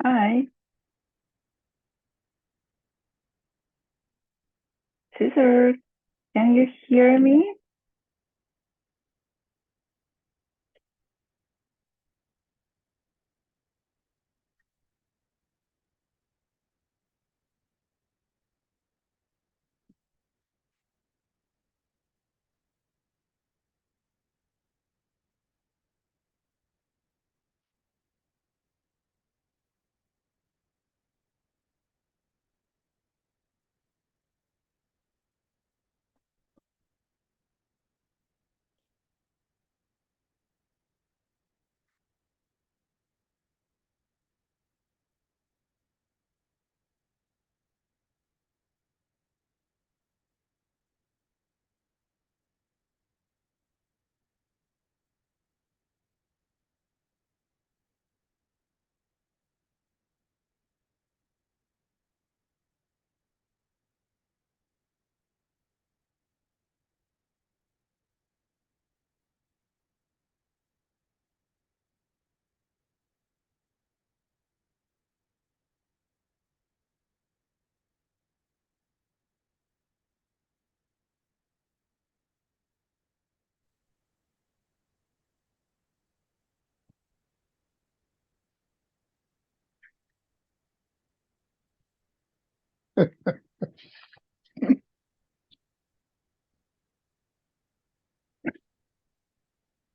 Hi, Caesar, can you hear me?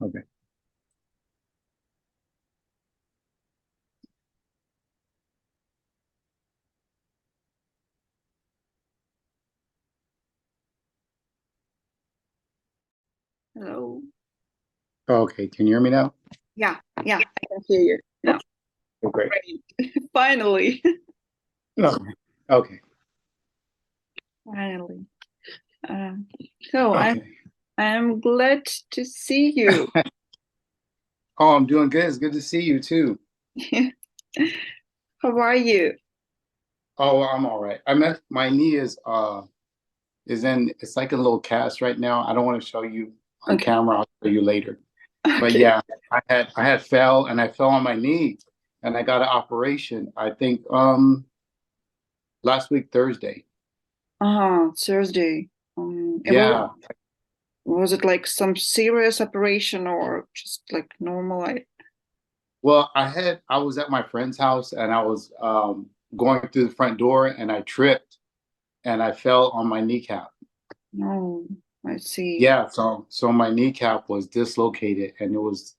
Okay. Hello. Okay. Can you hear me now? Yeah, yeah, I can hear you now. Oh, great. Great. Finally. No. Okay. Finally. Um, so I'm Okay. I'm glad to see you. Oh, I'm doing good. It's good to see you too. How are you? Oh, I'm all right. My knee is in it's like a little cast right now. I don't want to show you on Okay. camera. I'll show you later. But Okay. yeah, I had fell and I fell on my knee and I got an operation. I think last week Thursday. Thursday. Yeah. Was it like some serious operation or just like normal? Well, I was at my friend's house and I was going through the front door and I tripped and I fell on my kneecap. No, I see. Yeah, so my kneecap was dislocated and it was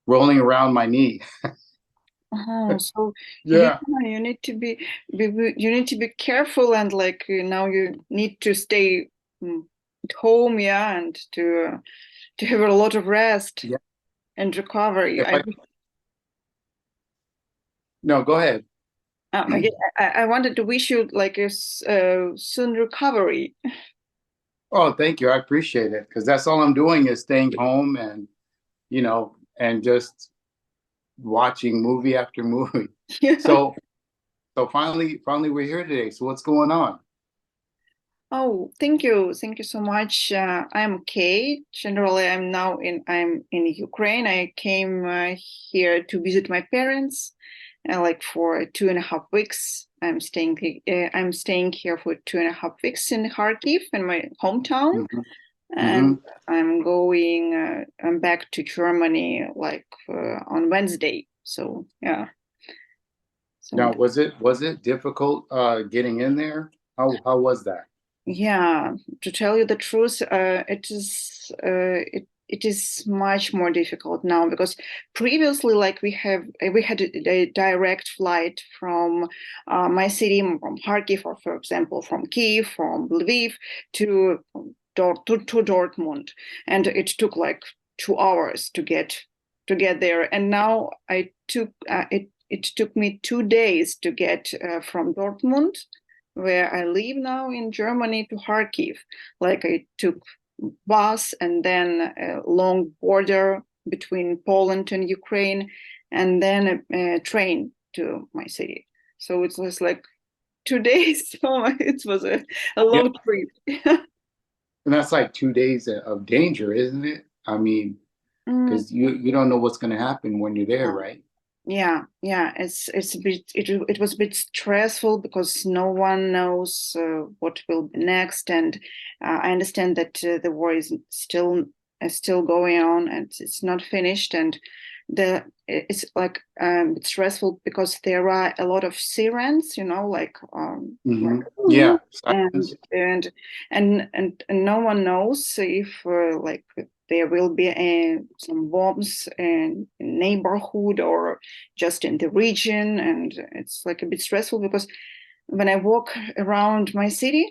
rolling around my knee. So yeah, Yeah. you need to you need to be careful and like now you need to stay at home, yeah, and to have a lot of rest Yeah. and recovery. If I No, go ahead. Again, I wanted to wish you like soon recovery. Oh, thank you. I appreciate it because that's all I'm doing is staying home and and just watching movie after movie. Yeah. So finally we're here today. So what's going on? Oh, thank you so much. I'm okay. Generally, I'm in Ukraine. I came here to visit my parents, like for 2.5 weeks. I'm staying here for 2.5 weeks in Kharkiv, in my hometown, Hmm. and Hmm. I'm back to Germany like on Wednesday. So yeah, so Now, was it difficult getting in there? How was that? yeah, to tell you the truth, it is much more difficult now because previously, like we had a direct flight from my city, from Kharkiv, or for example, from Kiev, from Lviv to to Dortmund, and it took like 2 hours to get there. And now it took me 2 days to get from Dortmund, where I live now in Germany, to Kharkiv. Like I took bus and then a long border between Poland and Ukraine, and then a train to my city. So it was like 2 days. So it was a Yeah, long trip. and that's like 2 days of danger, isn't it? I mean, Mm, because you don't know what's going to happen when you're there, yeah. right? Yeah, it's a bit it was a bit stressful because no one knows what will be next, and I understand that the war is still going on and it's not finished, and it's like it's stressful because there are a lot of sirens, like Hmm. Yeah. and and and no one knows if like there will be some bombs in neighborhood or just in the region, and it's like a bit stressful because when I walk around my city,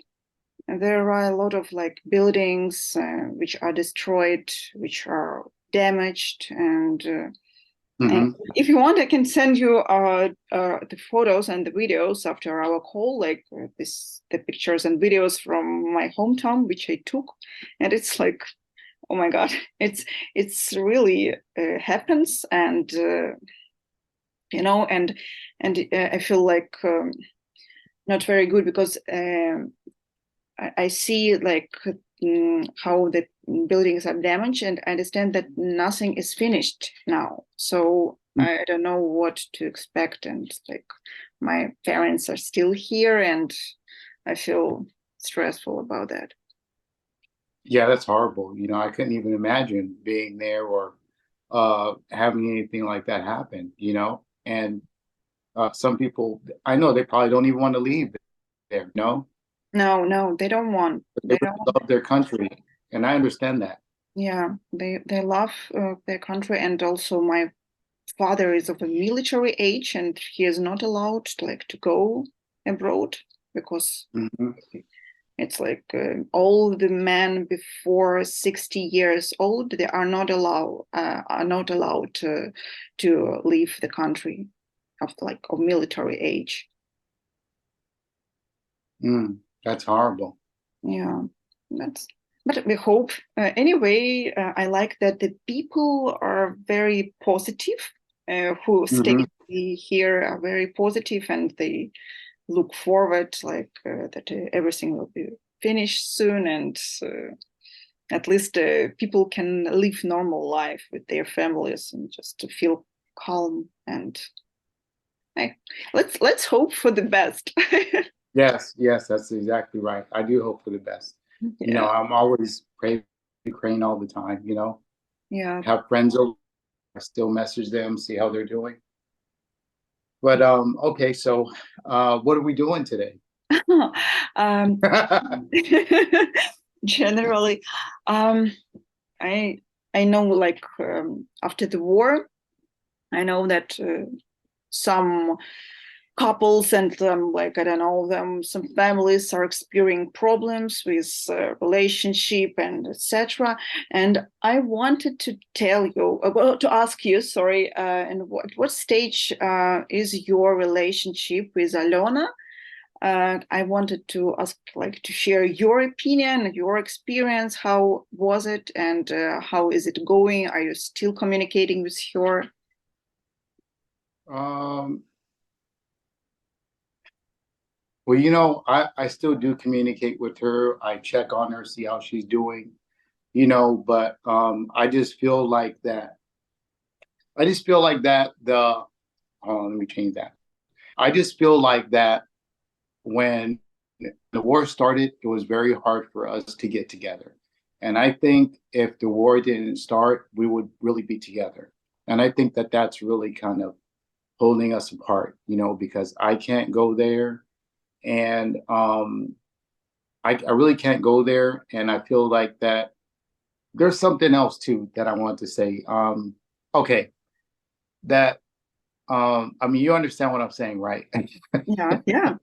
there are a lot of like buildings which are destroyed, which are damaged, and Hmm. if you want, I can send you the photos and the videos after our call, like the pictures and videos from my hometown, which I took, and it's like, oh my God, it's really happens, and and I feel like not very good because I see like how the buildings are damaged, and I understand that nothing is finished now. So I don't know what to expect, and like my parents are still here, and I feel stressful about that. Yeah, that's horrible. I couldn't even imagine being there or having anything like that happen. And some people, I know they probably don't even want to leave there, no? No, they don't want. But they They really don't. love their country, and I understand that. Yeah, they love their country, and also my father is of a military age, and he is not allowed like to go abroad because Hmm. it's like all the men before 60 years old, they are not allowed to leave the country of military age. That's horrible. Yeah, that's but we hope anyway. I like that the people are very positive, who stay Hmm. here are very positive, and they look forward like that everything will be finished soon, and at least people can live normal life with their families and just to feel calm, and hey, let's hope for the best. Yes, yes, that's exactly right. I do hope for the best. Yeah, I'm always praying for Ukraine all the time. yeah. Have friends over, I still message them, see how they're doing. But okay, so what are we doing today? um, generally, um, I I know like after the war, I know that some couples and like I don't know them, some families are experiencing problems with relationship and etc. And I wanted to tell you about to ask you, sorry, and what stage is your relationship with Alyona? I wanted to ask, like, to share your opinion, your experience. How was it, and how is it going? Are you still communicating with her? um, well, I still do communicate with her. I check on her, see how she's doing. But I just feel like that let me change that. I just feel like that when the war started, it was very hard for us to get together. And I think if the war didn't start, we would really be together. And I think that that's really kind of holding us apart, because I can't go there, and I really can't go there. And I feel like that there's something else too that I want to say. Okay, that I mean, you understand what I'm saying, right? Yeah, yeah,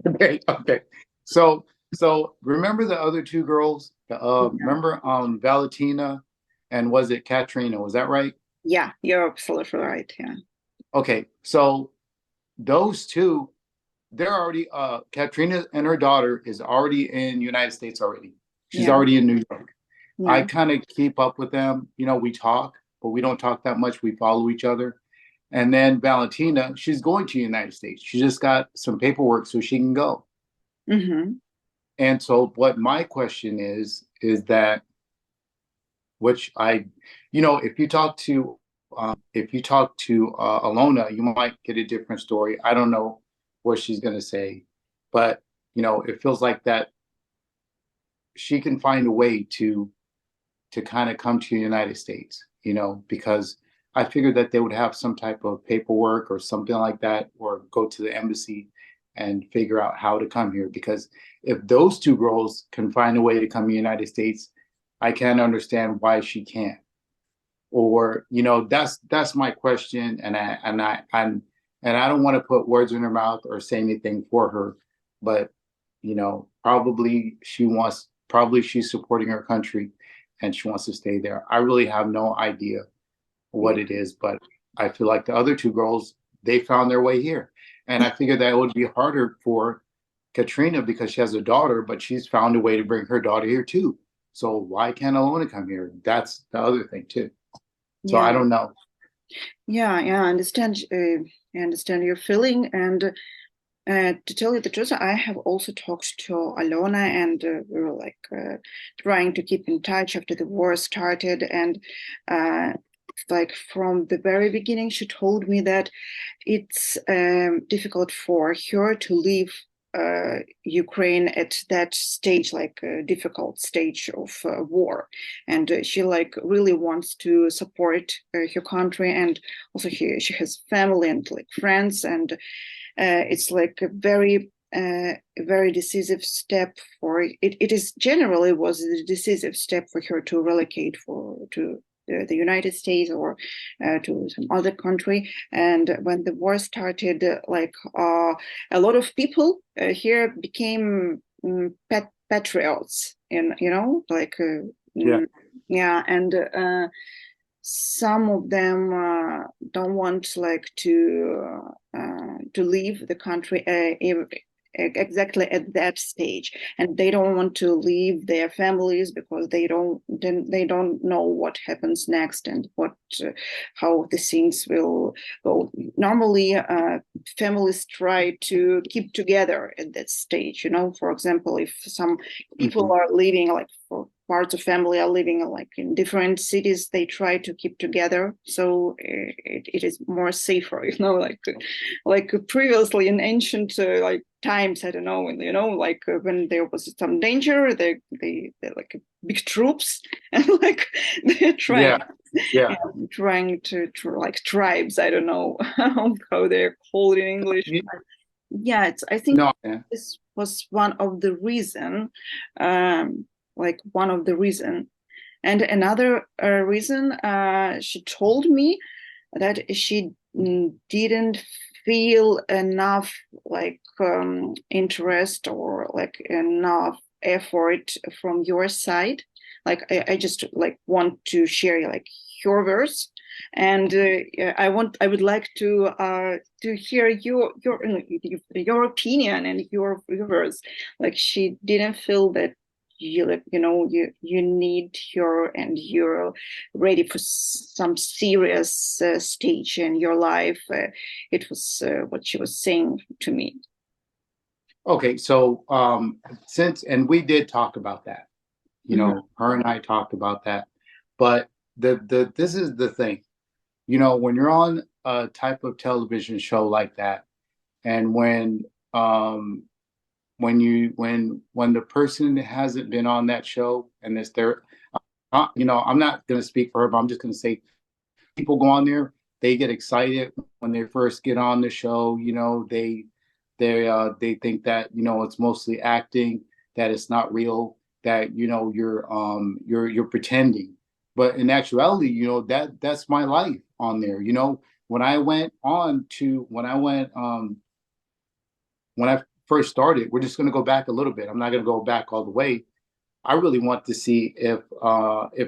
Okay, okay. So so remember the other two girls? yeah, Remember Valentina and was it Kateryna? Was that right? yeah. You're absolutely right. Yeah, Okay, so those two, they're already Kateryna and her daughter is already in United States already. She's yeah, already in New York. I yeah. kind of keep up with them. We talk, but we don't talk that much. We follow each other. And then Valentina, she's going to the United States. She just got some paperwork so she can go. Mm-hmm. And so what my question is that which if you talk to if you talk to Alyona, you might get a different story. I don't know what she's going to say, but it feels like that she can find a way to kind of come to the United States, because I figured that they would have some type of paperwork or something like that, or go to the embassy and figure out how to come here. Because if those two girls can find a way to come to the United States, I can't understand why she can't. Or, that's my question. And I don't want to put words in her mouth or say anything for her, but probably she's supporting her country and she wants to stay there. I really have no idea what it is, but I feel like the other two girls, they found their way here. And I figured that it would be harder for Kateryna because she has a daughter, but she's found a way to bring her daughter here too. So why can't Alyona come here? That's the other thing too. So I don't know. Yeah, I understand. I understand your feeling, and to tell you the truth, I have also talked to Alyona, and we were like trying to keep in touch after the war started. And like from the very beginning, she told me that it's difficult for her to leave Ukraine at that stage, like a difficult stage of war, and she like really wants to support her country, and also she has family and like friends, and it's like a very decisive step for it. It is generally was a decisive step for her to relocate to the United States or to some other country. And when the war started, a lot of people here became patriots, and yeah, and some of them don't want like to leave the country exactly at that stage, and they don't want to leave their families because they don't know what happens next and how the things will go. Normally families try to keep together at that stage, for example, if some people are living like for parts of family are living like in different cities, they try to keep together, so it is more safer, like previously in ancient like times, I don't know, when there was some danger, they like big troops and like they're trying trying to like tribes, I don't know how they're called in English. Yeah, I think this was one of the reason, and another reason, she told me that she didn't feel enough like interest or like enough effort from your side. Like I just like want to share like your verse, and I would like to hear your opinion and your verse. Like she didn't feel that you need her and you're ready for some serious stage in your life. It was what she was saying to me. Okay, so and we did talk about that, her and I talked about that, but this is the thing, when you're on a type of television show like that, and when the person hasn't been on that show and it's their, I'm not going to speak for her, but I'm just going to say people go on there, they get excited when they first get on the show, they think that it's mostly acting, that it's not real, that you're pretending, but in actuality, that's my life on there. When I first started, we're just going to go back a little bit. I'm not going to go back all the way. I really want to see if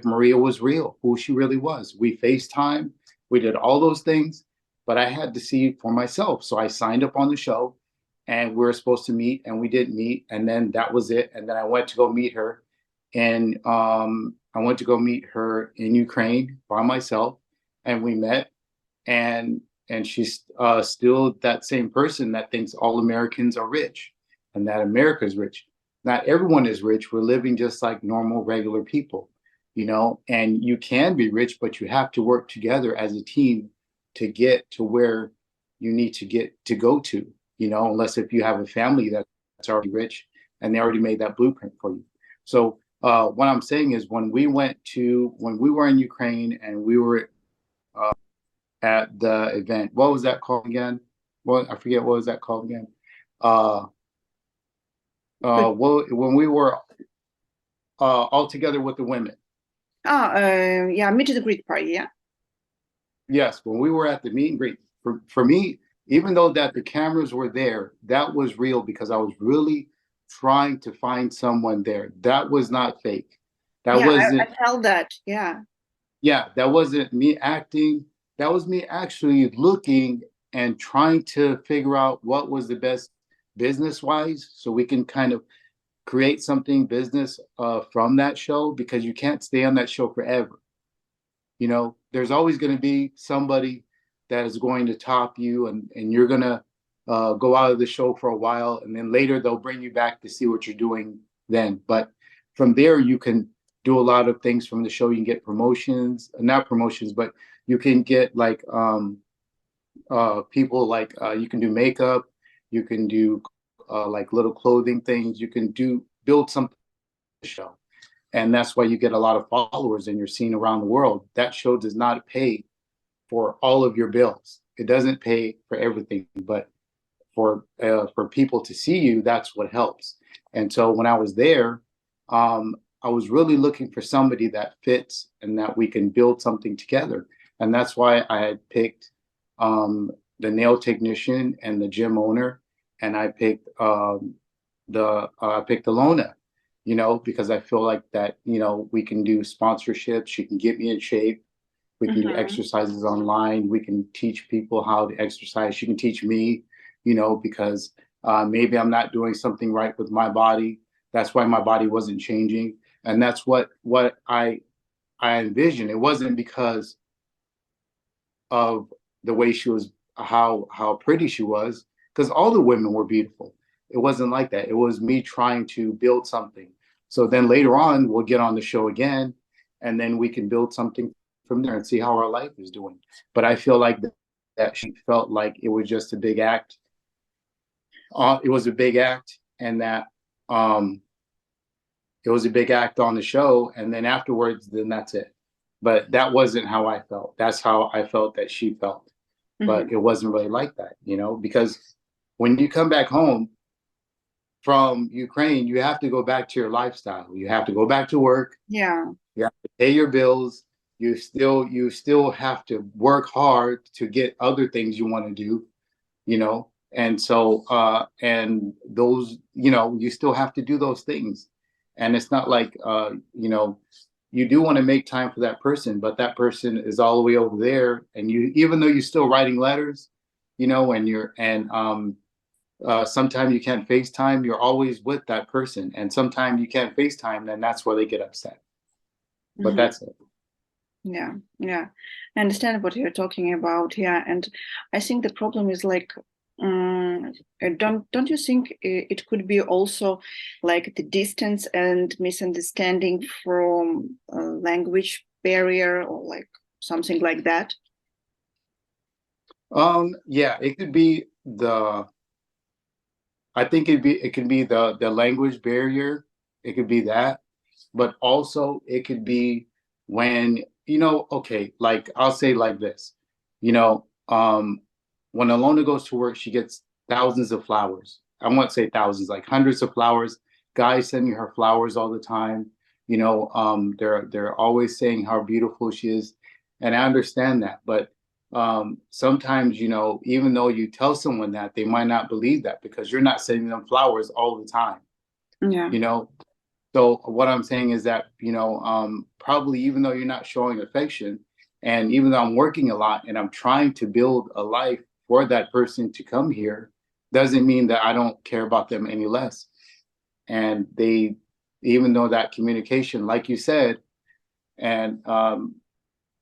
Maria was real, who she really was. We FaceTime, we did all those things, but I had to see for myself. So I signed up on the show, and we were supposed to meet, and we didn't meet, and then that was it. And then I went to go meet her, and in Ukraine by myself, and we met, and she's still that same person that thinks all Americans are rich and that America is rich. Not everyone is rich. We're living just like normal, regular people, and you can be rich, but you have to work together as a team to get to where you need to get to go to, unless if you have a family that's already rich and they already made that blueprint for you. So what I'm saying is when we were in Ukraine and we were at the event, what was that called again? Well, I forget what was that called again. When we were all together with the women. Meet and greet party, yeah. Yes, when we were at the meet and greet, for me, even though that the cameras were there, that was real because I was really trying to find someone there. That was not fake. That wasn't. I felt that. Yeah. Yeah, that wasn't me acting. That was me actually looking and trying to figure out what was the best business wise, so we can kind of create something business from that show, because you can't stay on that show forever. There's always going to be somebody that is going to top you, and you're going to go out of the show for a while, and then later they'll bring you back to see what you're doing then. But from there, you can do a lot of things from the show. You can get promotions, not promotions, but you can get like people like you can do makeup, you can do like little clothing things, you can build something show. And that's why you get a lot of followers and you're seen around the world. That show does not pay for all of your bills. It doesn't pay for everything, but for people to see you, that's what helps. And so when I was there, I was really looking for somebody that fits and that we can build something together. And that's why I had picked the nail technician and the gym owner, and I picked Alyona, because I feel like that, we can do sponsorships. She can get me in shape. We can do exercises online. We can teach people how to exercise. She can teach me, because maybe I'm not doing something right with my body. That's why my body wasn't changing. And that's what I envisioned. It wasn't because of the way she was, how pretty she was, because all the women were beautiful. It wasn't like that. It was me trying to build something. So then later on, we'll get on the show again, and then we can build something from there and see how our life is doing. But I feel like that she felt like it was just a big act. It was a big act, and that it was a big act on the show, and then afterwards, then that's it. But that wasn't how I felt. That's how I felt that she felt. But it wasn't really like that, because when you come back home from Ukraine, you have to go back to your lifestyle. You have to go back to work. Yeah. You have to pay your bills. You still have to work hard to get other things you want to do, and so and those, you still have to do those things. And it's not like you do want to make time for that person, but that person is all the way over there, and even though you're still writing letters, and sometimes you can't FaceTime, you're always with that person. And sometimes you can't FaceTime, then that's where they get upset. But that's it. Yeah. I understand what you're talking about. Yeah. And I think the problem is like, don't you think it could be also like the distance and misunderstanding from language barrier or like something like that? Yeah, it could be I think it could be the language barrier. It could be that, but also it could be when, okay, like I'll say like this, when Alyona goes to work, she gets thousands of flowers. I won't say thousands, like hundreds of flowers. Guys sending her flowers all the time. They're always saying how beautiful she is, and I understand that. But sometimes, even though you tell someone that, they might not believe that because you're not sending them flowers all the time. Yeah. So what I'm saying is that, probably even though you're not showing affection, and even though I'm working a lot and I'm trying to build a life for that person to come here, doesn't mean that I don't care about them any less. And even though that communication, like you said, and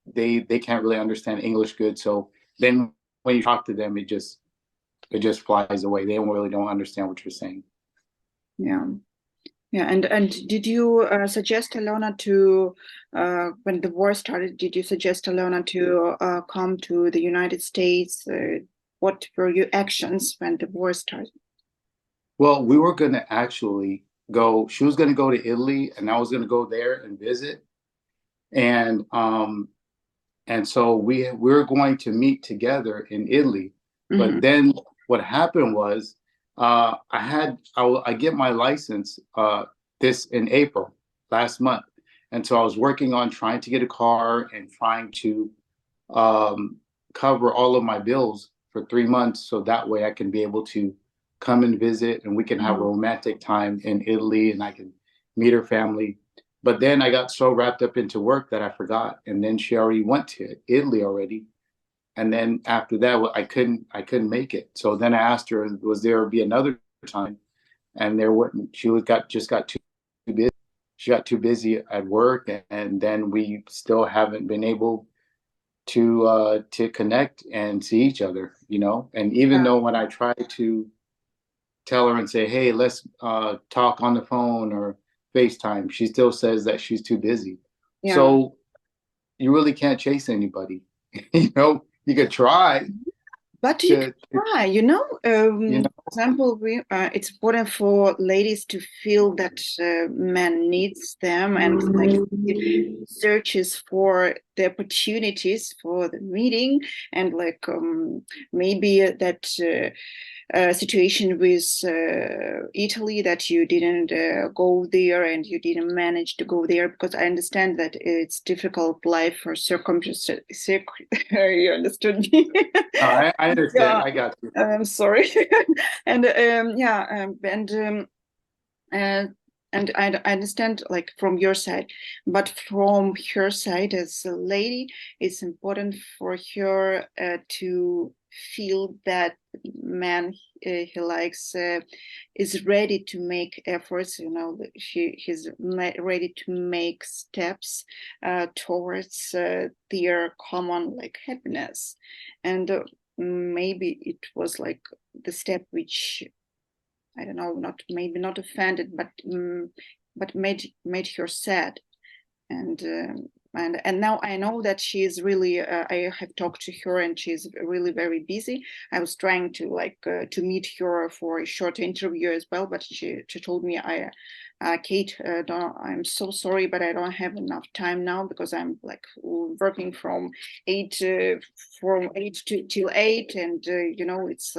they can't really understand English good. So then when you talk to them, it just flies away. They don't understand what you're saying. Yeah. Yeah, and did you suggest Alyona to, when the war started, did you suggest Alyona to come to the United States? What were your actions when the war started? Well, we were going to actually go, she was going to go to Italy and I was going to go there and visit. And so we were going to meet together in Italy. But then what happened was I get my license this in April last month. And so I was working on trying to get a car and trying to cover all of my bills for 3 months. So that way I can be able to come and visit and we can have a romantic time in Italy and I can meet her family. But then I got so wrapped up into work that I forgot. And then she already went to Italy already. And then after that, I couldn't make it. So then I asked her, was there be another time? And there wouldn't. She got too busy. She got too busy at work, and then we still haven't been able to connect and see each other. And even though when I try to tell her and say, hey, let's talk on the phone or FaceTime, she still says that she's too busy. Yeah. So you really can't chase anybody. You could try. But you can try, for example, it's important for ladies to feel that man needs them and like searches for the opportunities for the meeting and like maybe that situation with Italy that you didn't go there and you didn't manage to go there, because I understand that it's difficult life for circumstances. You understood me? I understand. Yeah. I got you. I'm sorry. And and I understand like from your side, but from her side as a lady, it's important for her to feel that man he likes is ready to make efforts. He's ready to make steps towards their common like happiness, and maybe it was like the step which I don't know, not offended, but made her sad, and now I know that she is really. I have talked to her, and she's really very busy. I was trying to to meet her for a short interview as well, but she told me, Kate, I'm so sorry, but I don't have enough time now because I'm like working from 8 till 8, and it's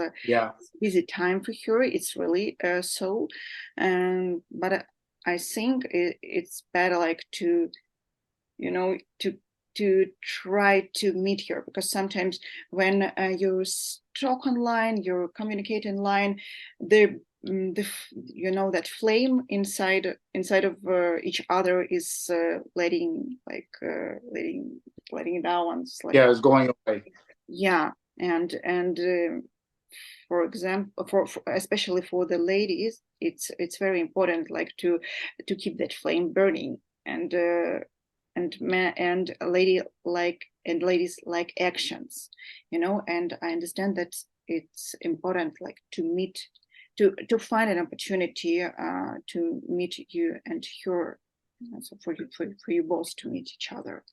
busy time for her. It's really so, but I think it's better like to try to meet her, because sometimes when you talk online, you communicate online, that flame inside of each other is letting down. It's like, it's going away. Yeah, and for example, for especially for the ladies, it's very important like to keep that flame burning, and ladies like actions, and I understand that it's important like to meet, to find an opportunity to meet you and her, so for you both to meet each other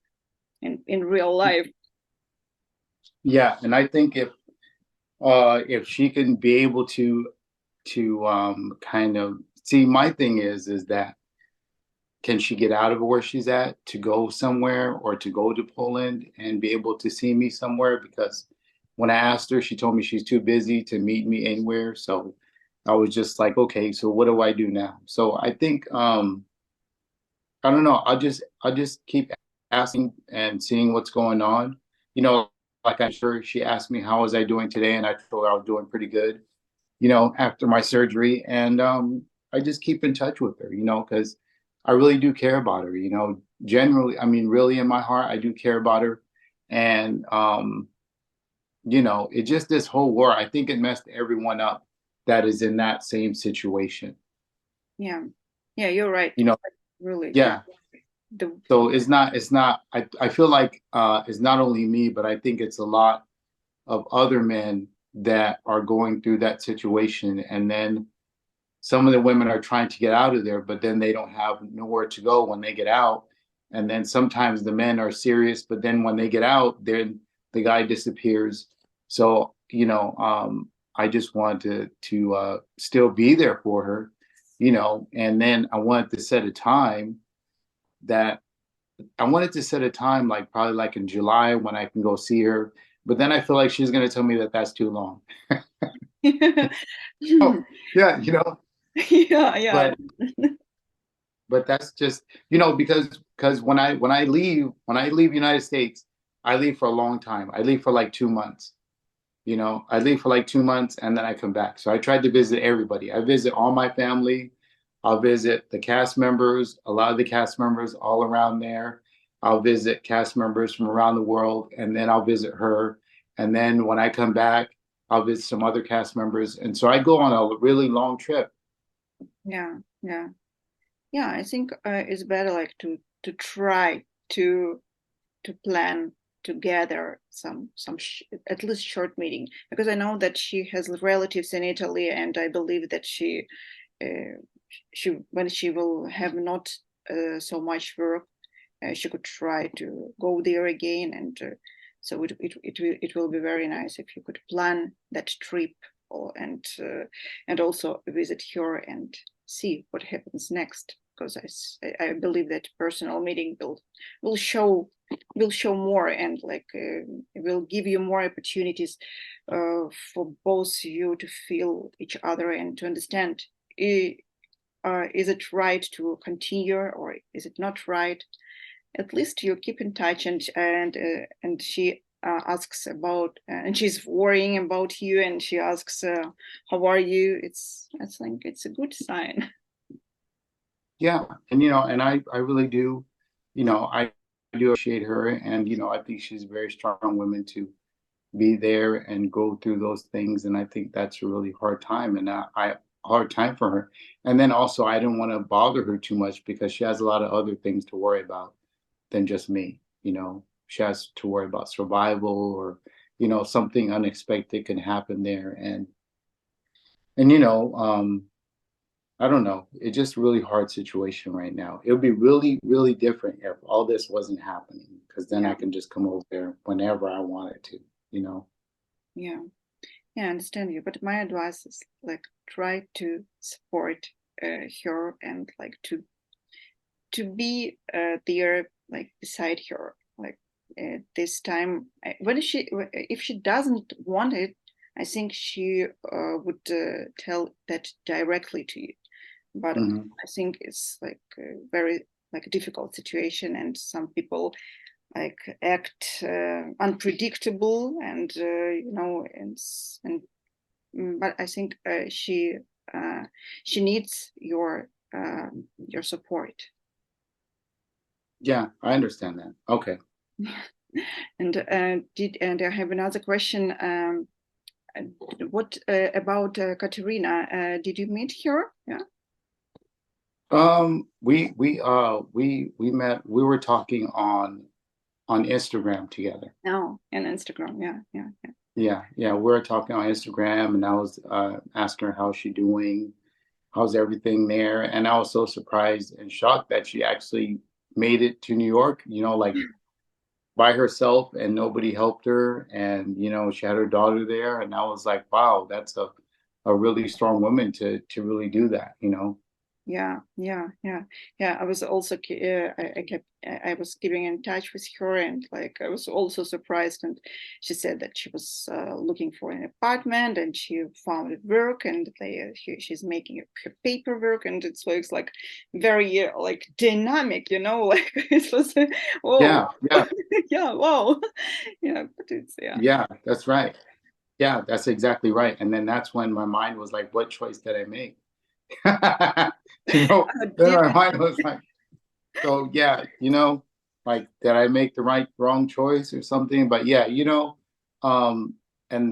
in real life. Yeah, and I think if she can be able to kind of see, my thing is that can she get out of where she's at to go somewhere, or to go to Poland and be able to see me somewhere? Because when I asked her, she told me she's too busy to meet me anywhere. So I was just like, okay, so what do I do now? So I think I don't know. I'll just keep asking and seeing what's going on. Like I'm sure she asked me how was I doing today, and I told her I was doing pretty good. After my surgery, and I just keep in touch with her. Because I really do care about her. Generally, I mean, really in my heart, I do care about her, and it just, this whole war, I think it messed everyone up that is in that same situation. Yeah, you're right. Really. Yeah. So it's not, I feel like it's not only me, but I think it's a lot of other men that are going through that situation. And then some of the women are trying to get out of there, but then they don't have nowhere to go when they get out. And then sometimes the men are serious, but then when they get out, then the guy disappears. So, I just wanted to still be there for her, and then I wanted to set a time that like probably like in July when I can go see her. But then I feel like she's going to tell me that that's too long. Oh, yeah, Yeah. but that's just, because when I leave United States, I leave for a long time. I leave for like 2 months. I leave for like 2 months and then I come back. So I tried to visit everybody. I visit all my family. I'll visit the cast members, a lot of the cast members all around there. I'll visit cast members from around the world, and then I'll visit her. And then when I come back, I'll visit some other cast members. And so I go on a really long trip. Yeah. I think it's better like to try to plan together some at least short meeting, because I know that she has relatives in Italy, and I believe that she when she will have not so much work, she could try to go there again, and so it will be very nice if you could plan that trip, and also visit her and see what happens next, because I believe that personal meeting will show more, and like it will give you more opportunities for both you to feel each other and to understand, is it right to continue or is it not right. At least you keep in touch, and she asks about, and she's worrying about you, and she asks, how are you? I think it's a good sign. Yeah. And I really do, I do appreciate her. And, I think she's a very strong woman to be there and go through those things. And I think that's a really hard time, and hard time for her. And then also, I didn't want to bother her too much because she has a lot of other things to worry about than just me. She has to worry about survival, or, something unexpected can happen there. And I don't know. It's just a really hard situation right now. It would be really, really different if all this wasn't happening, because then I can just come over there whenever I wanted to, Yeah, I understand you. But my advice is like try to support her, and like to be there, like beside her, like this time. If she doesn't want it, I think she would tell that directly to you. But I think it's like a very like a difficult situation, and some people like act unpredictable, and but I think she needs your support. Yeah, I understand that. Okay. And I have another question. What about Kateryna? Did you meet her? Yeah. We met. We were talking on Instagram together. No, on Instagram. Yeah. We were talking on Instagram, and I was asking her how's she doing, how's everything there, and I was so surprised and shocked that she actually made it to New York. Like by herself, and nobody helped her, and she had her daughter there, and I was like, wow, that's a really strong woman to really do that. Yeah. I was also I was keeping in touch with her, and like I was also surprised, and she said that she was looking for an apartment, and she found work, and she's making her paperwork, and it's like very like dynamic, like it was oh Yeah. yeah, wow. Yeah, but it's Yeah, that's right. Yeah, that's exactly right. And then that's when my mind was like, what choice did I make? Then my mind was like, so yeah, like did I make the wrong choice or something? But yeah, and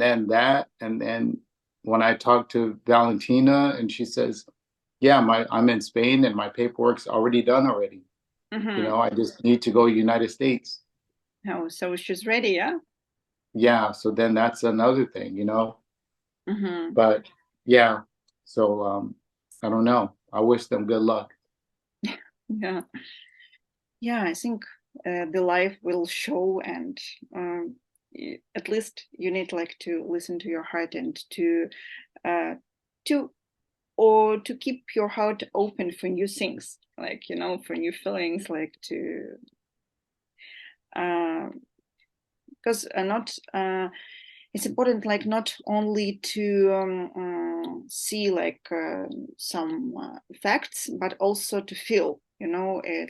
then when I talked to Valentina, and she says, yeah, I'm in Spain and my paperwork's already done already. I just need to go to United States. Oh, so she's ready, yeah? Yeah, so then that's another thing. But yeah, so I don't know. I wish them good luck. Yeah. Yeah, I think the life will show, and at least you need like to listen to your heart and uh, to or to keep your heart open for new things, like for new feelings, like to because not it's important, like not only to see like some facts, but also to feel,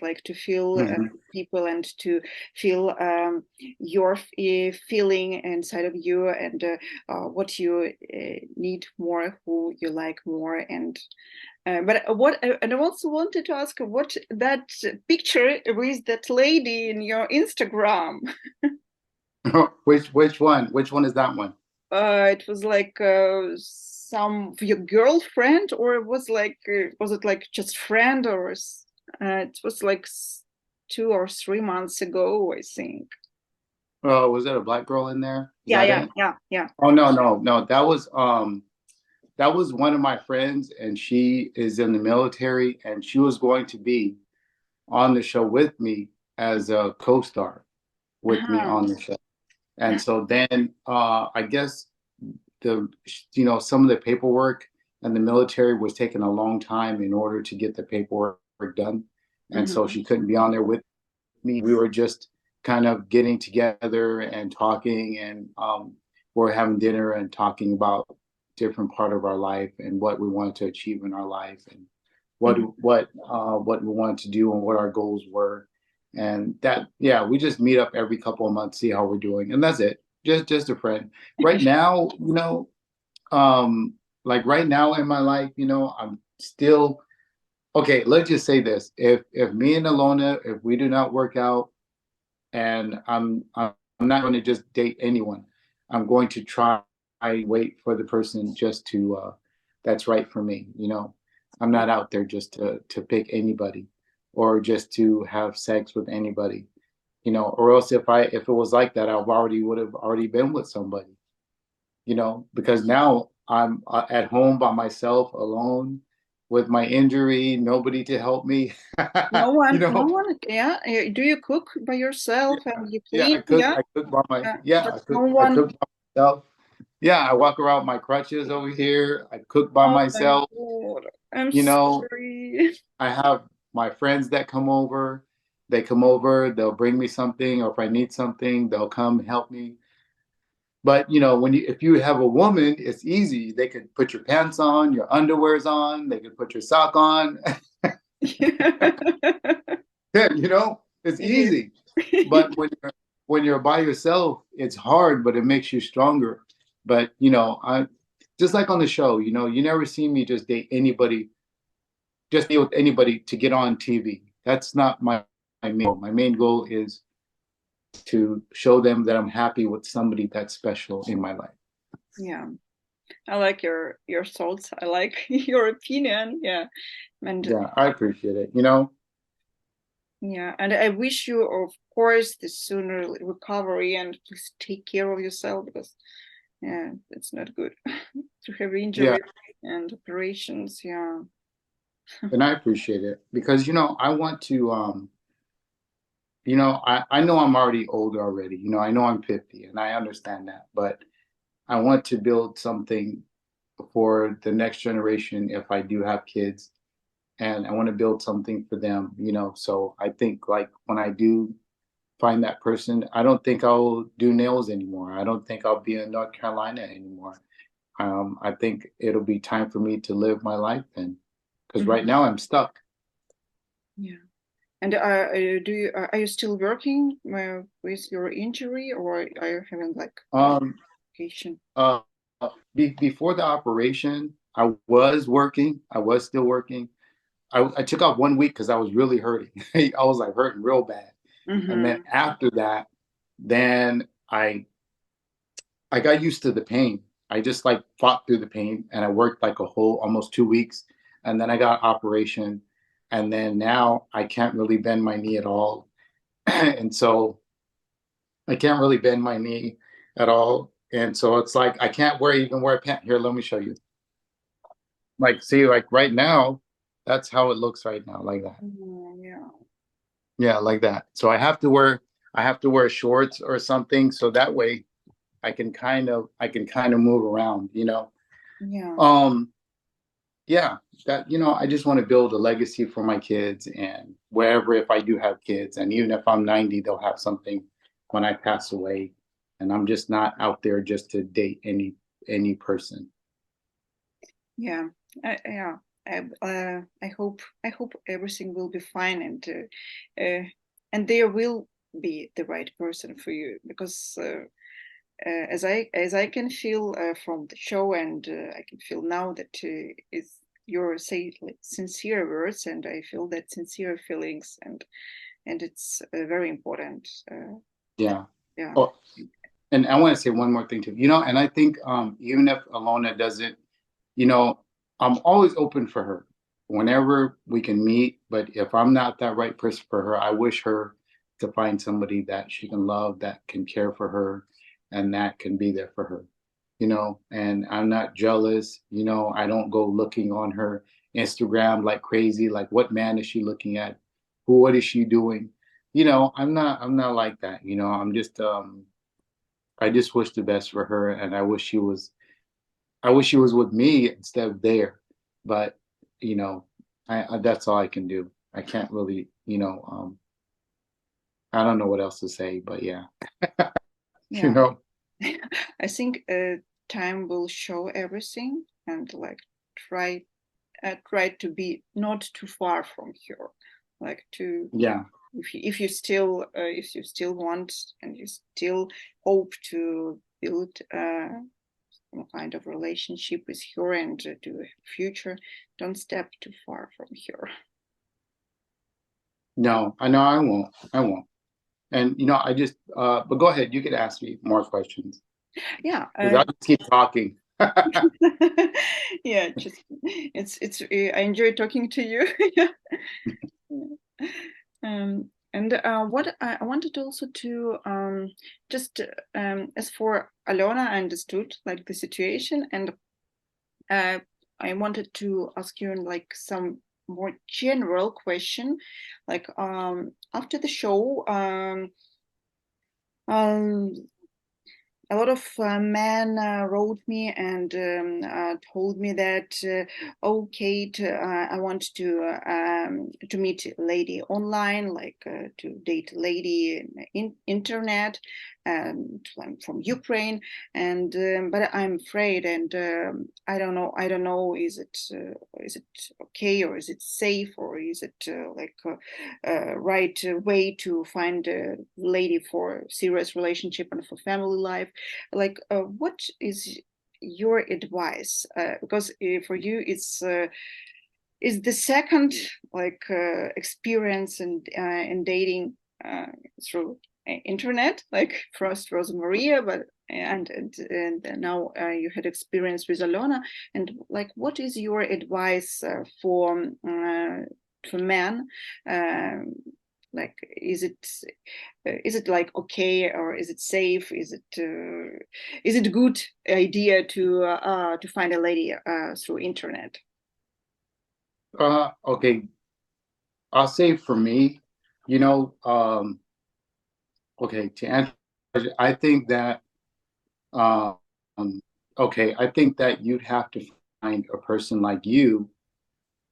like to feel Mhm. people, and to feel your feeling inside of you, and what you need more, who you like more. And and I also wanted to ask what that picture with that lady in your Instagram. Which one? Which one is that one? It was like some your girlfriend, or it was like was it like just friend, or it was like 2 or 3 months ago, I think. Oh, was there a black girl in there? Is Yeah, that yeah, it? yeah, yeah. Oh no, no, no. That was one of my friends, and she is in the military, and she was going to be on the show with me as a co-star with me Uh-huh. on the show. And so then I guess the some of the paperwork and the military was taking a long time in order to get the paperwork done. And so Mm-hmm. she couldn't be on there with me. We were just kind of getting together and talking, and we're having dinner and talking about different part of our life and what we wanted to achieve in our life, and Mm-hmm. what we wanted to do and what our goals were. And that, yeah, we just meet up every couple of months, see how we're doing, and that's it. Just a friend. Right now, like right now in my life, I'm still okay. Let's just say this: if me and Alyona, if we do not work out, and I'm not going to just date anyone. I'm going to try wait for the person just to that's right for me. I'm not out there just to pick anybody or just to have sex with anybody. Or else if it was like that, I would have already been with somebody. Because now I'm at home by myself alone with my injury, nobody to help me. No you one, no know, one. Yeah. Do you cook by yourself and you Yeah, clean? Yeah. I cook by my But no I one. cook by myself. Yeah, I walk around with my crutches over here. I cook by Oh my myself. God, I'm You know, sorry. I have my friends that come over. They come over, they'll bring me something, or if I need something, they'll come help me. But when if you have a woman, it's easy. They could put your pants on, your underwear's on, they could put your sock on. It's Yeah. easy. But when you're by yourself, it's hard, but it makes you stronger. But I just like on the show, you never see me just date anybody, just deal with anybody to get on TV. That's not my main goal. My main goal is to show them that I'm happy with somebody that's special in my life. Yeah. I like your thoughts. I like your opinion. Yeah. And Yeah, I appreciate it. yeah, and I wish you, of course, the sooner recovery, and please take care of yourself, because yeah, it's not good to have Yeah, injuries and operations. Yeah. and I appreciate it because I want to I know I'm already older already. I know I'm 50 and I understand that, but I want to build something for the next generation if I do have kids, and I want to build something for them, So I think like when I do find that person, I don't think I'll do nails anymore. I don't think I'll be in North Carolina anymore. I think it'll be time for me to live my life then, because right Mhm. now I'm stuck. Yeah. And are you still working with your injury, or are you having like Um, vacation? uh, before the operation, I was working. I was still working. I took off 1 week because I was really hurting. I was like hurting real bad. And then Mm-hmm. after that, then I got used to the pain. I just like fought through the pain and I worked like a whole almost 2 weeks. And then I got operation. And then now I can't really bend my knee at all. And so I can't really bend my knee at all. And so it's like I can't even wear a pant. Here, let me show you. like, see, like right now, that's how it looks right now, like that. Yeah. Yeah, like that. So I have to wear shorts or something so that way I can kind of move around, you know. Yeah. Yeah, that I just want to build a legacy for my kids and wherever if I do have kids and even if I'm 90, they'll have something when I pass away. And I'm just not out there just to date any person. Yeah. Yeah. I hope everything will be fine, and there will be the right person for you, because as I can feel from the show, and I can feel now that is your say like, sincere words, and I feel that sincere feelings, and it's very important. Yeah. Yeah. Oh, and I want to say one more thing too. And I think even if Alyona doesn't, you know, I'm always open for her whenever we can meet. But if I'm not that right person for her, I wish her to find somebody that she can love, that can care for her, and that can be there for her. And I'm not jealous. I don't go looking on her Instagram like crazy, like what man is she looking at? What is she doing? I'm not like that. I just wish the best for her, and I wish she was with me instead of there. But you know, that's all I can do. I can't really, I don't know what else to say, but yeah, you Yeah. know. I think time will show everything, and like try try to be not too far from here, like to Yeah, if you still want and you still hope to build some kind of relationship with her and do a future, don't step too far from here. no, I know I won't. And I just, but go ahead. You could ask me more questions Yeah. because I'll just keep talking. Yeah, just it's I enjoy talking to you. Yeah. And what I wanted also to just as for Alyona, I understood like the situation, and I wanted to ask you like some more general question, like after the show, um, a lot of men wrote me and told me that, oh, Kate, I want to meet a lady online, like to date a lady in internet, and I'm from Ukraine, and but I'm afraid, and I don't know, is it okay, or is it safe, or is it right way to find a lady for serious relationship and for family life? Like what is your advice, because for you it's is the second like experience in dating through internet, like first Rosa Maria, but and now you had experience with Alyona, and like what is your advice for men, um, like is it like okay, or is it safe, is it a good idea to find a lady through internet? Okay, I'll say for me, you know, okay, to answer, I think that, um, okay, I think that you'd have to find a person like you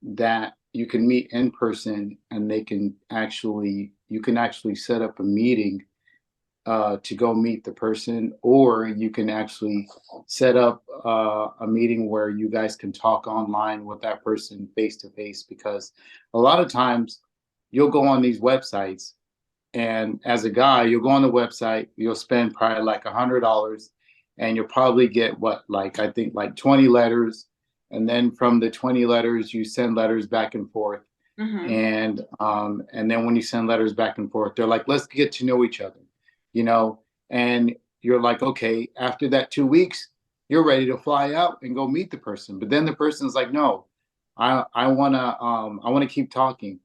that you can meet in person and you can actually set up a meeting to go meet the person, or you can actually set up a meeting where you guys can talk online with that person face to face. Because a lot of times you'll go on these websites, and as a guy, you'll go on the website, you'll spend probably like $100, and you'll probably get what, like, I think like 20 letters. And then from the 20 letters, you send letters back and forth. Mm-hmm. And then when you send letters back and forth, they're like, let's get to know each other, you know, and you're like, okay, after that 2 weeks, you're ready to fly out and go meet the person. But then the person's like, no, I wanna keep talking.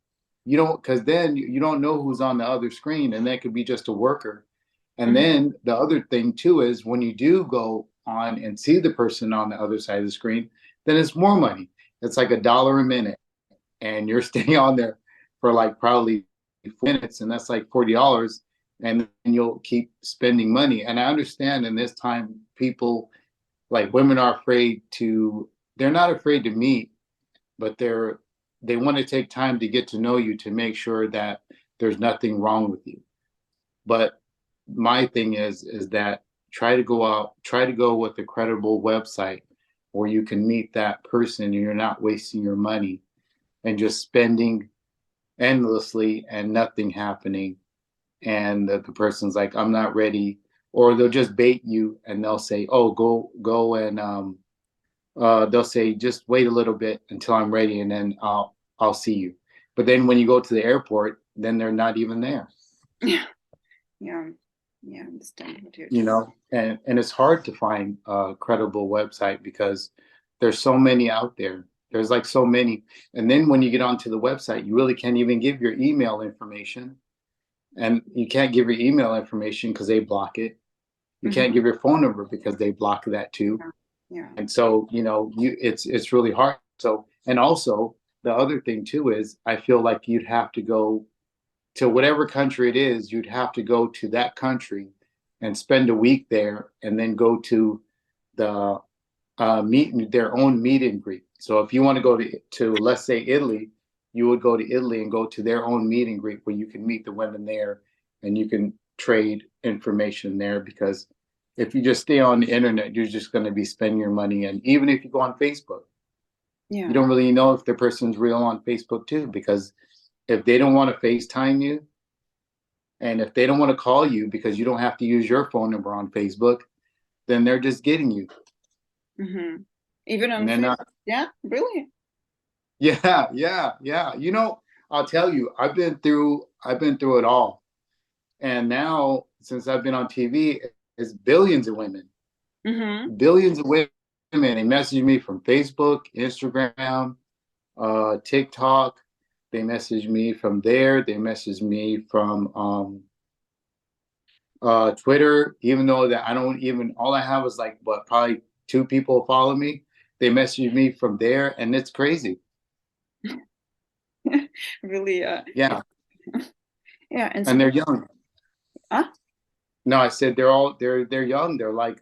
You don't, because then you don't know who's on the other screen, and that could be just a worker. And Mm-hmm. then the other thing too is when you do go on and see the person on the other side of the screen, then it's more money. it's like $1 a minute, and you're staying on there for like probably 4 minutes, and that's like $40, and then you'll keep spending money. And I understand in this time, people like women are afraid to. They're not afraid to meet, but they want to take time to get to know you to make sure that there's nothing wrong with you. But my thing is that try to go with a credible website where you can meet that person and you're not wasting your money and just spending endlessly and nothing happening. And the person's like, I'm not ready. Or they'll just bait you and they'll say, oh, go and they'll say, just wait a little bit until I'm ready, and then I'll see you. But then when you go to the airport, then they're not even there. Yeah, yeah, yeah. I understand what you're You know, and it's hard to find a credible website because there's so many out there. There's like so many. And then when you get onto the website, you really can't even give your email information. And you can't give your email information because they block it. You can't give your phone number because they block that too. Yeah. And so, you know, it's really hard. So, and also the other thing too is I feel like you'd have to go to whatever country it is, you'd have to go to that country and spend a week there, and then go to the their own meet and greet. So if you want to go to let's say Italy, you would go to Italy and go to their own meet and greet where you can meet the women there and you can trade information there. Because if you just stay on the internet, you're just going to be spending your money. And even if you go on Facebook, Yeah. you don't really know if the person's real on Facebook too, because if they don't want to FaceTime you, and if they don't want to call you because you don't have to use your phone number on Facebook, then they're just getting you. Even on Facebook? Yeah, really? Yeah. You know, I'll tell you, I've been through it all. And now, since I've been on TV, it's billions of women. Billions of women. They message me from Facebook, Instagram, TikTok. They message me from there. They message me from Twitter, even though that I don't even, all I have is like, what, probably 2 people follow me. They message me from there, and it's crazy. Really? Yeah. Yeah. And they're young. Huh? No, I said they're young. They're like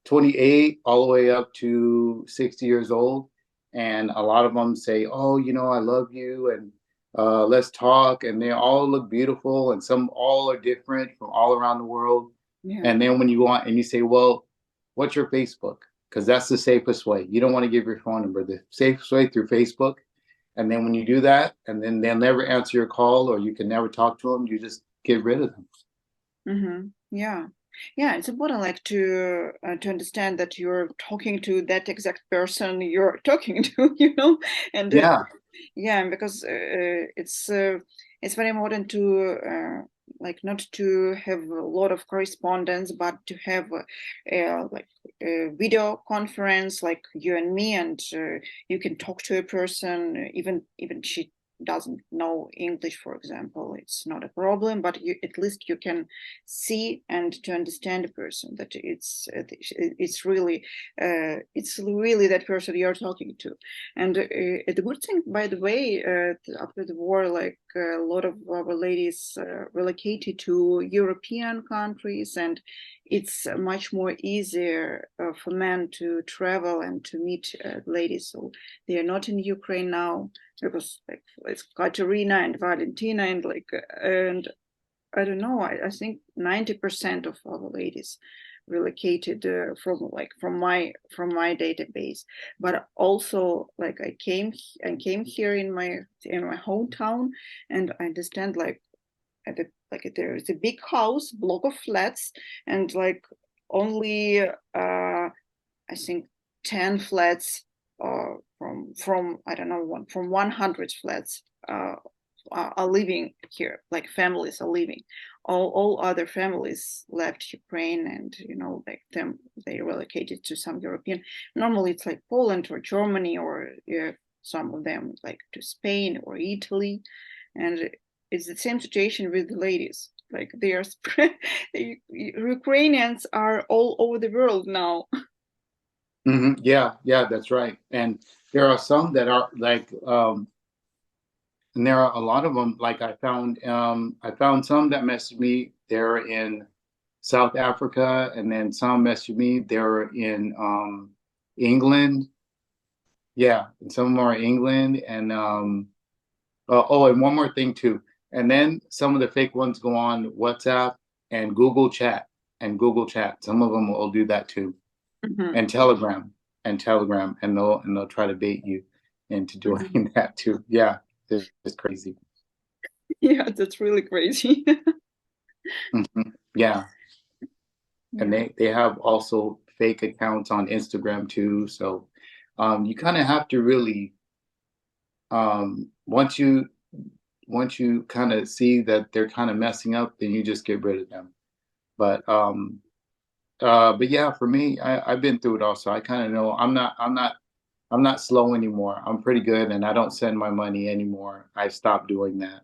28 all the way up to 60 years old. And a lot of them say, oh, you know, I love you, and let's talk. And they all look beautiful, and some all are different from all around the world. Yeah. And then when you want and you say, well, what's your Facebook? Because that's the safest way. You don't want to give your phone number. The safest way through Facebook. And then when you do that, and then they'll never answer your call, or you can never talk to them, you just get rid of them. Yeah. Yeah, it's important, like to understand that you're talking to that exact person you're talking to, you know, and Yeah. because it's very important to like not to have a lot of correspondence, but to have like a video conference, like you and me, and you can talk to a person, even she doesn't know English, for example. It's not a problem, but at least you can see and to understand a person, that it's really that person you're talking to. And the good thing, by the way, after the war, like a lot of our ladies relocated to European countries, and it's much more easier for men to travel and to meet ladies. So they are not in Ukraine now, because like it's Kateryna and Valentina, and like and I don't know, I think 90% of our ladies relocated from my database. But also, like I came here in my hometown, and I understand like there is a big house, block of flats, and like only I think 10 flats from I don't know, from 100 flats are living here, like families are living. All other families left Ukraine, and you know, like they relocated to some European. Normally it's like Poland or Germany, or some of them like to Spain or Italy. And it's the same situation with the ladies. Like they are Ukrainians are all over the world now. Yeah, yeah, that's right. And there are some that are like, and there are a lot of them. Like I found some that messaged me. They're in South Africa, and then some messaged me. They're in England. Yeah, and some of them are England, and oh, and one more thing too. And then some of the fake ones go on WhatsApp and Google Chat and Google Chat. Some of them will do that too, Mm-hmm. and Telegram, and they'll try to bait you into doing that too. Yeah, it's crazy. Yeah, that's really crazy. Yeah, and Yeah. they have also fake accounts on Instagram too. So you kind of have to really um, once you once you kind of see that they're kind of messing up, then you just get rid of them. But yeah, for me, I've been through it all, so I kind of know I'm not slow anymore. I'm pretty good, and I don't send my money anymore. I stopped doing that.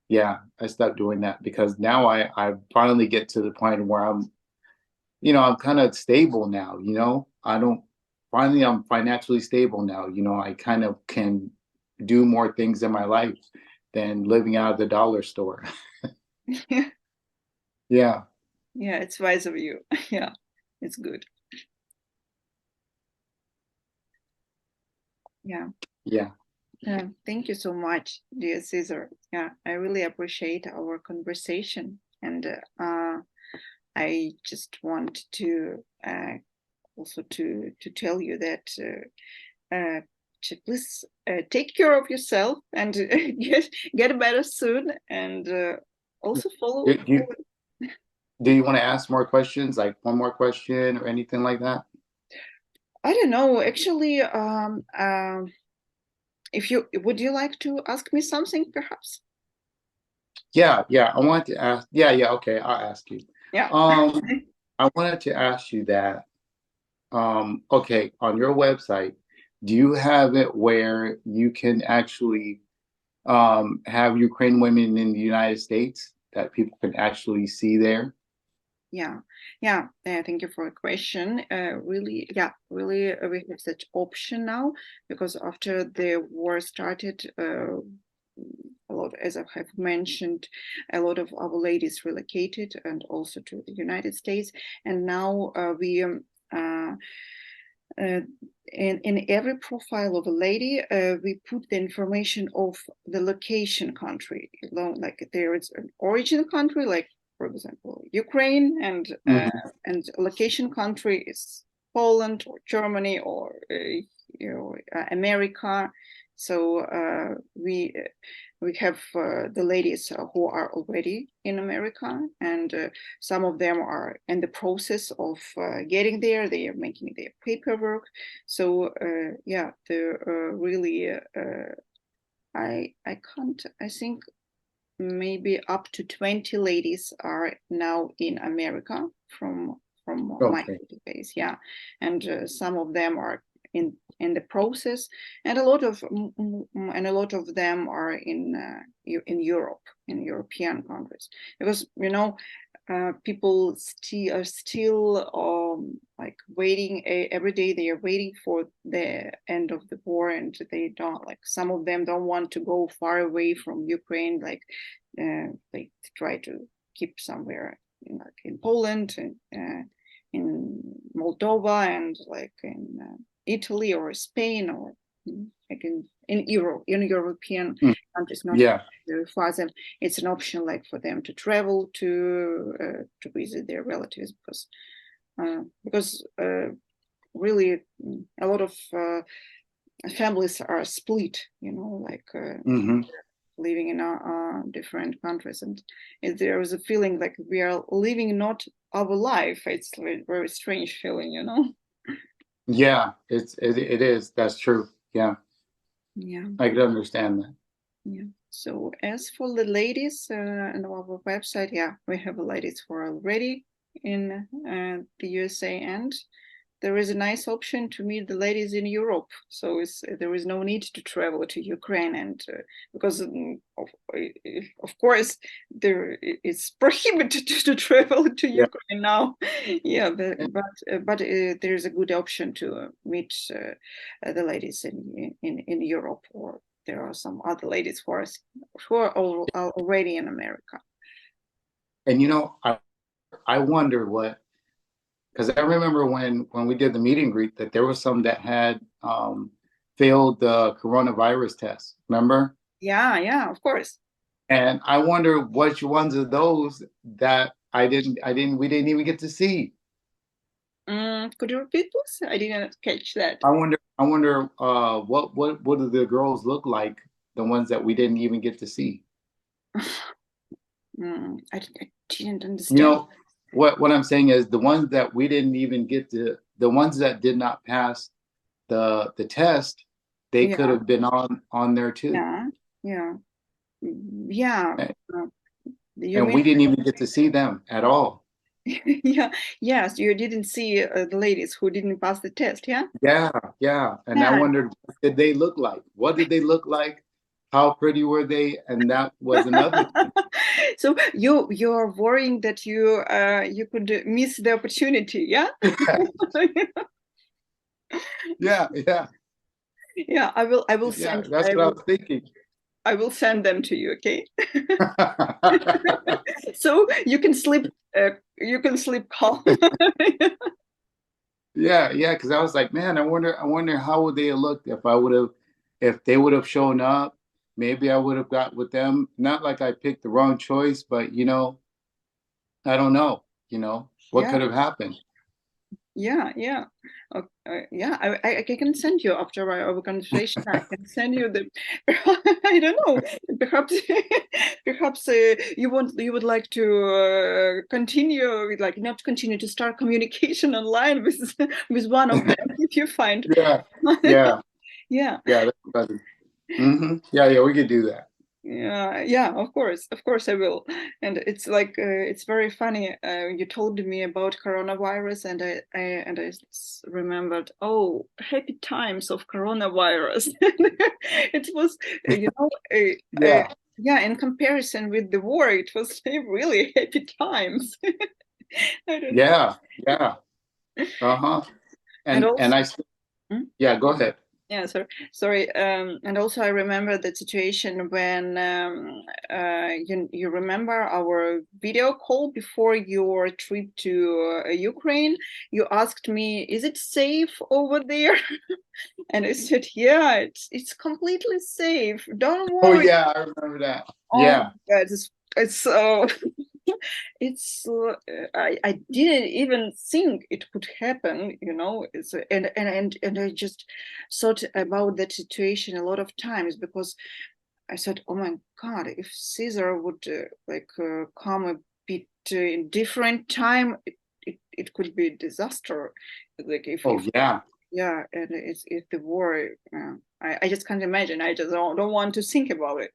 Yeah, I stopped doing that because now I finally get to the point where I'm kind of stable now. I don't. Finally, I'm financially stable now. I kind of can do more things in my life than living out of the dollar store. Yeah, Yeah, it's wise of you. Yeah, it's good. Yeah. yeah. Thank you so much, dear Caesar. Yeah, I really appreciate our conversation, and I just want to also to tell you that to please take care of yourself and get better soon, and also follow. Do you, do you want to ask more questions, like one more question or anything like that? I don't know. Actually, if you would you like to ask me something, perhaps? Yeah, yeah. I wanted to ask. Yeah, yeah. Okay, I'll ask you. Yeah. I wanted to ask you that. Okay, on your website, do you have it where you can actually have Ukrainian women in the United States that people can actually see there? Yeah, yeah. Thank you for a question. Really, yeah, really, we have such option now because after the war started, a lot, as I have mentioned, a lot of our ladies relocated and also to the United States, and now we. Uh, in every profile of a lady, we put the information of the location country. Like there is an origin country, like for example Ukraine, and location country is Poland or Germany or America. So we have the ladies who are already in America, and some of them are in the process of getting there. They are making their paperwork. So yeah, they're really. I can't. I think maybe up to 20 ladies are now in America from my Okay. database. Yeah, and some of them are in the process, and a lot of them are in Europe, in European countries, because people are still like waiting every day. They are waiting for the end of the war, and they don't, like, some of them don't want to go far away from Ukraine. Like they try to keep somewhere like in Poland and in Moldova and like in Italy or Spain or like in European countries, not Yeah. very far. Then it's an option like for them to travel to visit their relatives because really a lot of families are split, like hmm living in different countries, and there is a feeling like we are living not our life. It's a very strange feeling. Yeah, it is. That's true. Yeah, Yeah. I could understand that. Yeah. So as for the ladies on our website, yeah, we have ladies who are already in the USA and there is a nice option to meet the ladies in Europe. So there is no need to travel to Ukraine, and because of course it's prohibited to travel to Ukraine now. Yeah, but there is a good option to meet the ladies in Europe, or there are some other ladies who are already in America. And I wonder what, because I remember when we did the meet and greet that there was some that had failed the coronavirus test. Remember? Yeah, of course. And I wonder which ones of those that we didn't even get to see. Could you repeat, please? I didn't catch that. I wonder what do the girls look like, the ones that we didn't even get to see. I didn't understand. What I'm saying is the ones that we didn't even get to, the ones that did not pass the test, they could have been on there too. Yeah. And we didn't even get to see them at all. Yes, you didn't see the ladies who didn't pass the test, yeah? Yeah. And I wondered, what did they look like? What did they look like? How pretty were they? And that was another thing. So you're worrying that you could miss the opportunity, yeah? Yeah. Yeah, I will send. Yeah, that's what I was thinking. I will send them to you, okay? So you can sleep. You can sleep calm. Yeah, because I was like, man, I wonder how would they have looked if they would have shown up. Maybe I would have got with them. Not like I picked the wrong choice, but I don't know. What could have happened. Yeah. I can send you after our conversation. I can send you the. I don't know. Perhaps you would like to continue, like not continue to start communication online with one of them if you find. Yeah. Yeah. That's funny. Yeah, we could do that. Yeah, of course I will. And it's like it's very funny. You told me about coronavirus, and I remembered, oh, happy times of coronavirus. It was in comparison with the war, it was really happy times. I don't know. Yeah. And also, yeah, go ahead. Yeah, sorry. And also, I remember the situation when you remember our video call before your trip to Ukraine. You asked me, "Is it safe over there?" And I said, "Yeah, it's completely safe. Don't worry." Oh yeah, I remember that. Oh, yeah, it's so. I didn't even think it could happen, and I just thought about that situation a lot of times, because I thought, oh my God, if Caesar would come a bit in different time, it could be a disaster. Like if yeah, and if the war, I just can't imagine. I just don't want to think about it,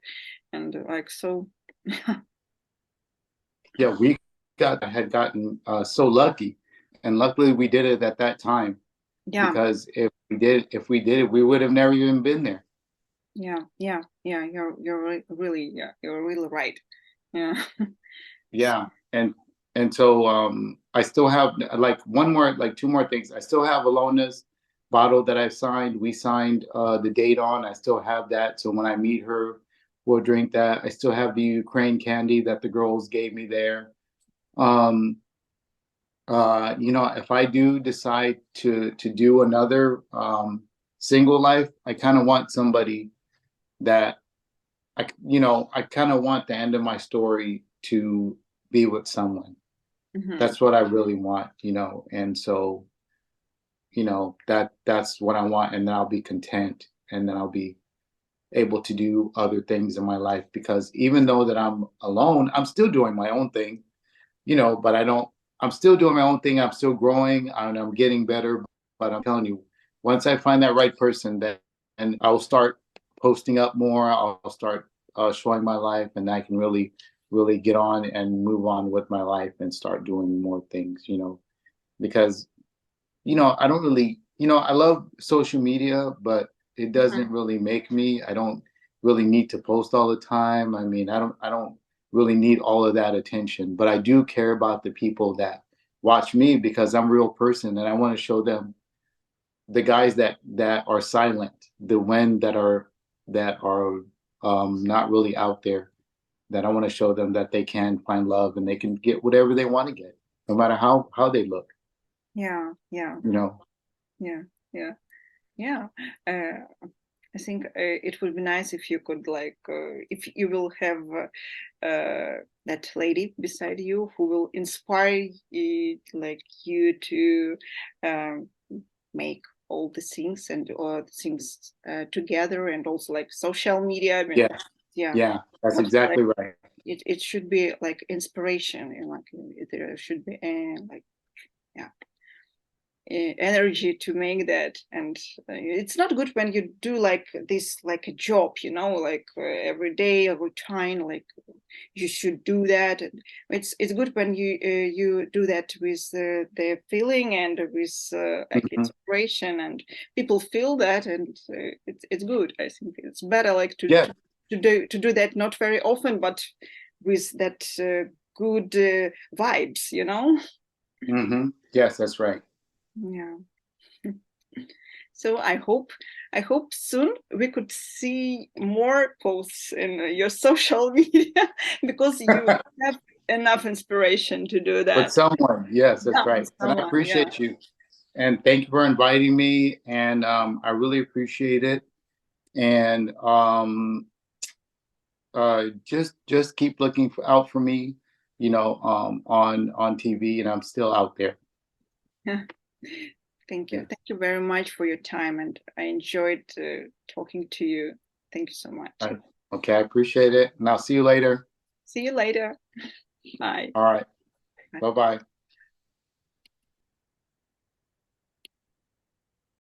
and like so. Yeah, we had gotten so lucky, and luckily we did it at that time. Yeah. Because if we did it, we would have never even been there. Yeah. You're really right. Yeah. Yeah, and so I still have like two more things. I still have Alyona's bottle that I signed. We signed the date on. I still have that. So when I meet her, we'll drink that. I still have the Ukraine candy that the girls gave me there. If I do decide to do another single life, I kind of want somebody that I kind of want the end of my story to be with someone. Mm-hmm. That's what I really want, and so, that's what I want, and then I'll be content, and then I'll be able to do other things in my life, because even though that I'm alone, I'm still doing my own thing, but I'm still doing my own thing. I'm still growing and I'm getting better, but I'm telling you, once I find that right person, and I'll start posting up more, I'll start showing my life, and I can really, really get on and move on with my life and start doing more things, because I don't really, I love social media, but it Mhm. doesn't really make me. I don't really need to post all the time. I mean, I don't really need all of that attention, but I do care about the people that watch me because I'm a real person and I want to show them the guys that are silent, the men that are not really out there, that I want to show them that they can find love and they can get whatever they want to get, no matter how they look, Yeah, yeah, you know. yeah, yeah, yeah. I think it would be nice if you could if you will have that lady beside you who will inspire you, like you to um, make all the things and all the things together, and also like social media. I mean, Yeah, yeah, yeah, that's not like exactly right. it should be like inspiration, and like there should be like yeah energy to make that. And it's not good when you do like this like a job, like every day a routine, like you should do that. And it's good when you do that with the feeling and with like Hmm. inspiration, and people feel that, and it's good. I think it's better like Yeah. to do that not very often, but with that good vibes. Hmm. Yes, that's right. Yeah. So I hope soon we could see more posts in your social media because you have enough inspiration to do But that. someone, yes, that's Yeah, right. And I someone, yeah. appreciate you. And thank you for inviting me. And I really appreciate it. And just keep looking out for me, on TV, and I'm still out there. Thank Yeah. you. Thank you very much for your time, and I enjoyed talking to you. Thank you so All much. right. Okay, I appreciate it. And I'll see you later. See you later. Bye. All right. Bye. Bye-bye.